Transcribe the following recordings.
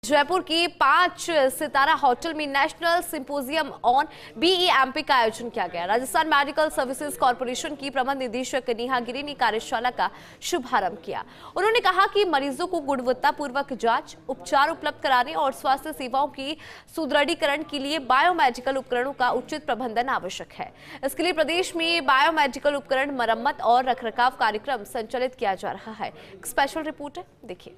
जयपुर की 5 सितारा होटल में national symposium on बीईएमपी का आयोजन किया गया। राजस्थान मेडिकल सर्विसेज कॉर्पोरेशन की प्रबंध निदेशक नेहा गिरी ने कार्यशाला का शुभारंभ किया। उन्होंने कहा कि मरीजों को गुणवत्तापूर्वक जांच, उपचार उपलब्ध कराने और स्वास्थ्य सेवाओं की सुदृढ़ीकरण के लिए बायोमेडिकल उपकरणों का उचित प्रबंधन आवश्यक है। इसके लिए प्रदेश में बायोमेडिकल उपकरण मरम्मत और रखरखाव कार्यक्रम संचालित किया जा रहा है। एक स्पेशल रिपोर्ट है, देखिए।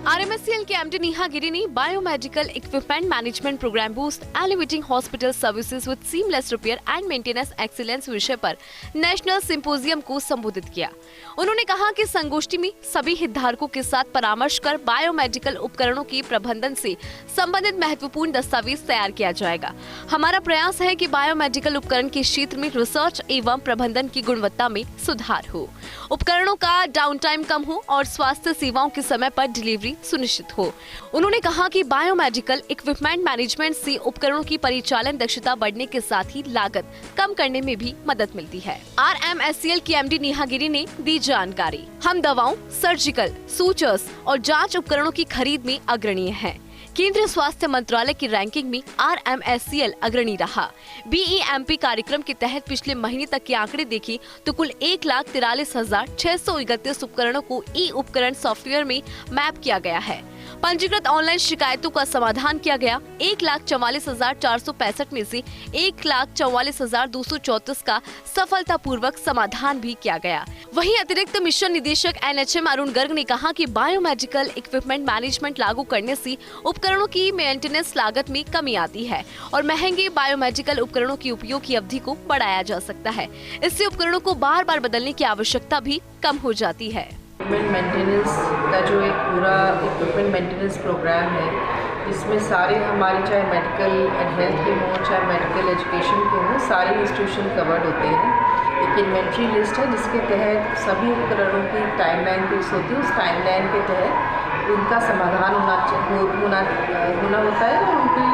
RMSCL के MD नेहा गिरी ने biomedical equipment management program boost elevating hospital services with seamless repair and maintenance excellence विषय पर नेशनल सिंपोजियम को संबोधित किया। उन्होंने कहा कि संगोष्ठी में सभी हितधारकों के साथ परामर्श कर बायोमेडिकल उपकरणों के प्रबंधन से संबंधित महत्वपूर्ण दस्तावेज तैयार किया जाएगा। हमारा प्रयास है कि बायोमेडिकल उपकरण के क्षेत्र में रिसर्च एवं प्रबंधन की गुणवत्ता में सुधार हो, उपकरणों का डाउन टाइम कम हो और स्वास्थ्य सेवाओं के समय पर डिलीवरी सुनिश्चित हो। उन्होंने कहा कि बायोमेडिकल इक्विपमेंट मैनेजमेंट से उपकरणों की परिचालन दक्षता बढ़ने के साथ ही लागत कम करने में भी मदद मिलती है। RMSCL की MD नेहा गिरी ने दी जानकारी। हम दवाओं, सर्जिकल, सूचर्स और जांच उपकरणों की खरीद में अग्रणीय हैं। केंद्रीय स्वास्थ्य मंत्रालय की रैंकिंग में RMSCL अग्रणी रहा। BEMP कार्यक्रम के तहत पिछले महीने तक के आंकड़े देखें तो कुल 1,43,631 उपकरणों को उपकरण सॉफ्टवेयर में मैप किया गया है। पंजीकृत ऑनलाइन शिकायतों का समाधान किया गया। 1,44,465 में से 1,44,234 का सफलतापूर्वक समाधान भी किया गया। वहीं अतिरिक्त मिशन निदेशक NHM अरुण गर्ग ने कहा कि बायोमेडिकल इक्विपमेंट मैनेजमेंट लागू करने से उपकरणों की मेंटेनेंस लागत में कमी आती है और महंगे बायोमेडिकल उपकरणों की उपयोग की अवधि को बढ़ाया जा सकता है। इससे उपकरणों को बार बार बदलने की आवश्यकता भी कम हो जाती है। इक्विपमेंट मेंटेनेंस का जो एक पूरा इक्विपमेंट मेंटेनेंस प्रोग्राम है, इसमें सारे हमारे चाहे मेडिकल एंड हेल्थ के हों, चाहे मेडिकल एजुकेशन के हों, सारे इंस्टीट्यूशन कवर्ड होते हैं। एक इन्वेंट्री लिस्ट है जिसके तहत सभी उपकरणों की टाइमलाइन फिक्स होती है। उस टाइमलाइन के तहत उनका समाधान होना होता है और उनकी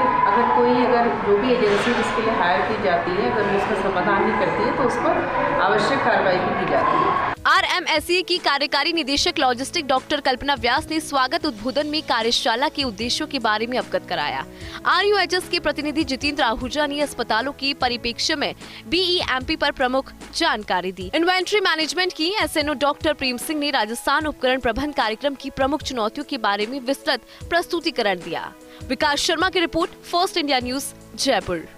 अगर जो भी एजेंसी जिसके लिए हायर की जाती है, अगर वो उसका समाधान नहीं करती है तो उस पर आवश्यक कार्रवाई भी की जाती है। RMSCL की कार्यकारी निदेशक लॉजिस्टिक डॉक्टर कल्पना व्यास ने स्वागत उद्बोधन में कार्यशाला के उद्देश्यों के बारे में अवगत कराया। RUHS के प्रतिनिधि जितेंद्र आहूजा ने अस्पतालों की परिप्रेक्ष्य में BEMP पर प्रमुख जानकारी दी। इन्वेंट्री मैनेजमेंट की SNO डॉक्टर प्रेम सिंह ने राजस्थान उपकरण प्रबंध कार्यक्रम की प्रमुख चुनौतियों के बारे में विस्तृत प्रस्तुतिकरण दिया। विकास शर्मा की report, first India news, Jaipur.